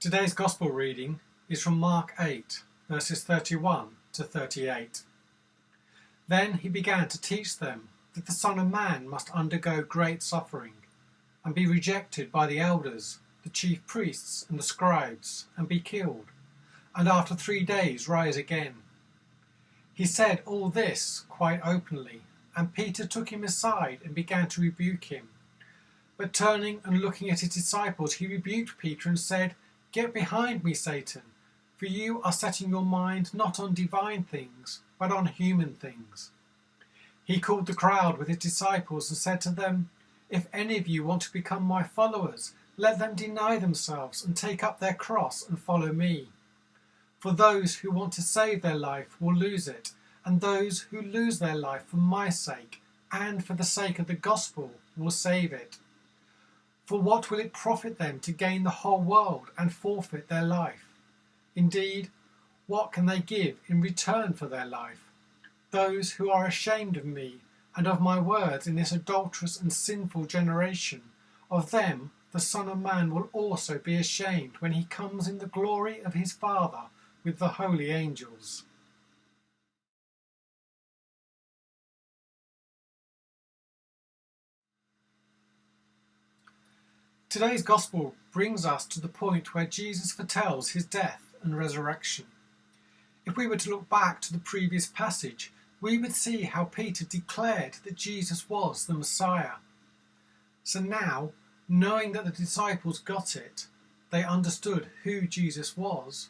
Today's Gospel reading is from Mark 8, verses 31 to 38. Then he began to teach them that the Son of Man must undergo great suffering, and be rejected by the elders, the chief priests and the scribes, and be killed, and after 3 days rise again. He said all this quite openly, and Peter took him aside and began to rebuke him. But turning and looking at his disciples, he rebuked Peter and said, "Get behind me, Satan, for you are setting your mind not on divine things, but on human things." He called the crowd with his disciples and said to them, "If any of you want to become my followers, let them deny themselves and take up their cross and follow me. For those who want to save their life will lose it, and those who lose their life for my sake and for the sake of the gospel will save it. For what will it profit them to gain the whole world and forfeit their life? Indeed, what can they give in return for their life? Those who are ashamed of me and of my words in this adulterous and sinful generation, of them the Son of Man will also be ashamed when he comes in the glory of his Father with the holy angels." Today's Gospel brings us to the point where Jesus foretells his death and resurrection. If we were to look back to the previous passage, we would see how Peter declared that Jesus was the Messiah. So now, knowing that the disciples got it, they understood who Jesus was,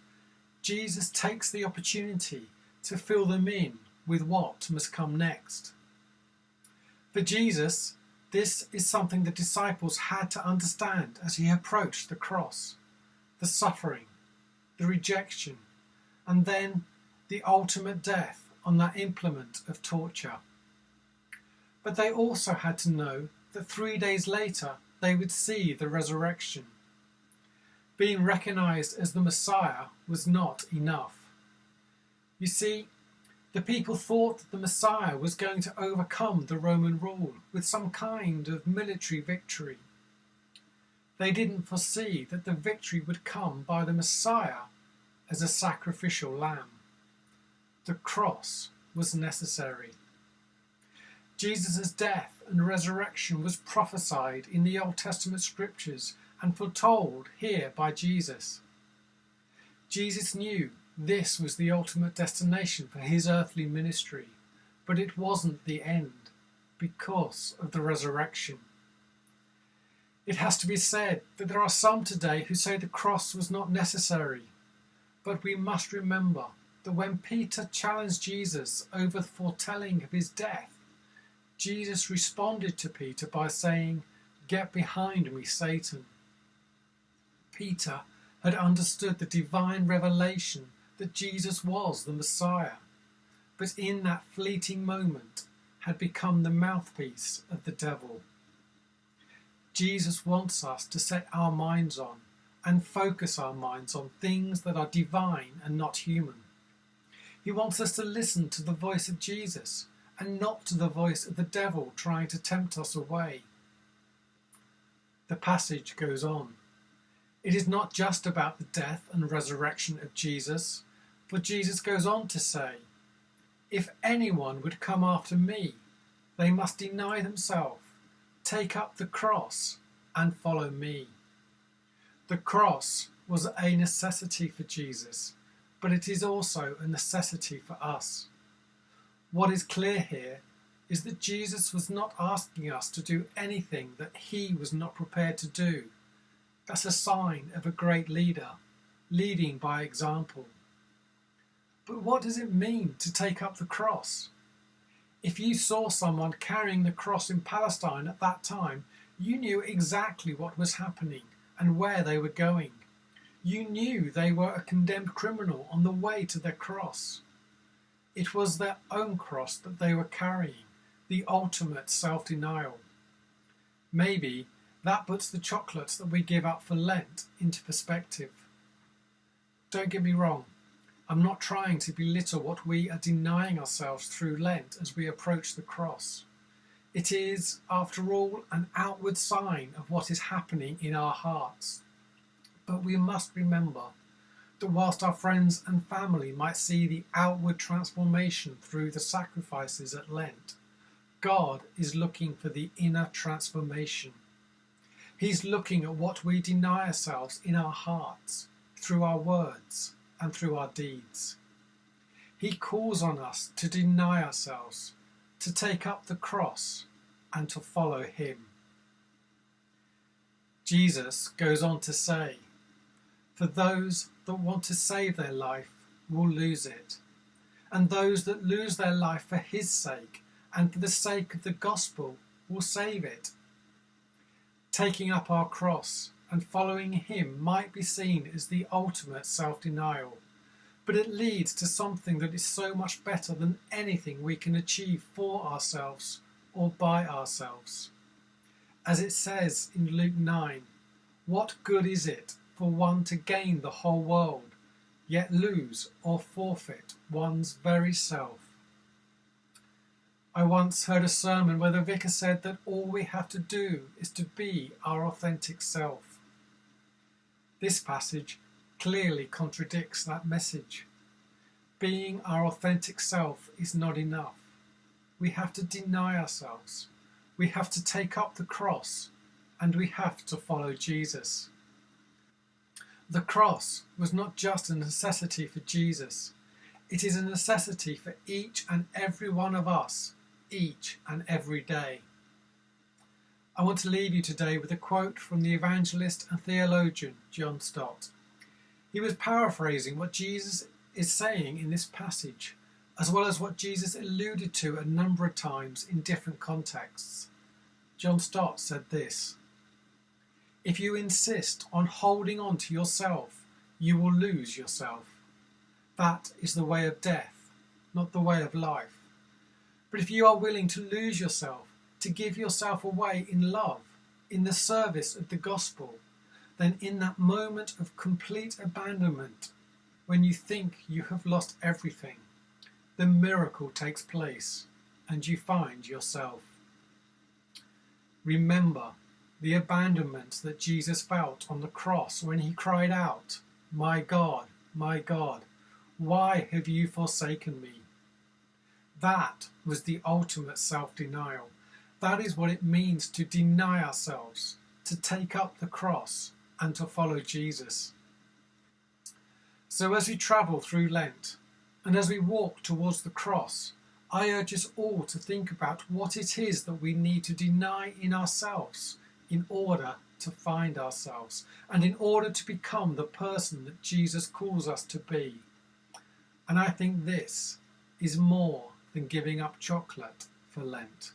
Jesus takes the opportunity to fill them in with what must come next. For Jesus, this is something the disciples had to understand as he approached the cross: the suffering, the rejection, and then the ultimate death on that implement of torture. But they also had to know that 3 days later they would see the resurrection. Being recognised as the Messiah was not enough. You see, the people thought that the Messiah was going to overcome the Roman rule with some kind of military victory. They didn't foresee that the victory would come by the Messiah as a sacrificial lamb. The cross was necessary. Jesus' death and resurrection was prophesied in the Old Testament scriptures and foretold here by Jesus. Jesus knew this was the ultimate destination for his earthly ministry, but it wasn't the end because of the resurrection. It has to be said that there are some today who say the cross was not necessary, but we must remember that when Peter challenged Jesus over the foretelling of his death, Jesus responded to Peter by saying, "Get behind me, Satan." Peter had understood the divine revelation that Jesus was the Messiah, but in that fleeting moment had become the mouthpiece of the devil. Jesus wants us to set our minds on and focus our minds on things that are divine and not human. He wants us to listen to the voice of Jesus and not to the voice of the devil trying to tempt us away. The passage goes on. It is not just about the death and resurrection of Jesus, for Jesus goes on to say, "If anyone would come after me, they must deny themselves, take up the cross, and follow me." The cross was a necessity for Jesus, but it is also a necessity for us. What is clear here is that Jesus was not asking us to do anything that he was not prepared to do. That's a sign of a great leader, leading by example. But what does it mean to take up the cross? If you saw someone carrying the cross in Palestine at that time, you knew exactly what was happening and where they were going. You knew they were a condemned criminal on the way to their cross. It was their own cross that they were carrying, the ultimate self-denial. Maybe that puts the chocolates that we give up for Lent into perspective. Don't get me wrong, I'm not trying to belittle what we are denying ourselves through Lent as we approach the cross. It is, after all, an outward sign of what is happening in our hearts. But we must remember that whilst our friends and family might see the outward transformation through the sacrifices at Lent, God is looking for the inner transformation. He's looking at what we deny ourselves in our hearts, through our words and through our deeds. He calls on us to deny ourselves, to take up the cross and to follow him. Jesus goes on to say, "For those that want to save their life will lose it, and those that lose their life for his sake and for the sake of the gospel will save it." Taking up our cross and following him might be seen as the ultimate self-denial, but it leads to something that is so much better than anything we can achieve for ourselves or by ourselves. As it says in Luke 9, "What good is it for one to gain the whole world, yet lose or forfeit one's very self?" I once heard a sermon where the vicar said that all we have to do is to be our authentic self. This passage clearly contradicts that message. Being our authentic self is not enough. We have to deny ourselves. We have to take up the cross, and we have to follow Jesus. The cross was not just a necessity for Jesus. It is a necessity for each and every one of us, each and every day. I want to leave you today with a quote from the evangelist and theologian John Stott. He was paraphrasing what Jesus is saying in this passage, as well as what Jesus alluded to a number of times in different contexts. John Stott said this: "If you insist on holding on to yourself, you will lose yourself. That is the way of death, not the way of life. But if you are willing to lose yourself, to give yourself away in love, in the service of the gospel, then in that moment of complete abandonment, when you think you have lost everything, the miracle takes place and you find yourself." Remember the abandonment that Jesus felt on the cross when he cried out, my God, why have you forsaken me?" That was the ultimate self-denial. That is what it means to deny ourselves, to take up the cross and to follow Jesus. So as we travel through Lent and as we walk towards the cross, I urge us all to think about what it is that we need to deny in ourselves in order to find ourselves and in order to become the person that Jesus calls us to be. And I think this is more than giving up chocolate for Lent.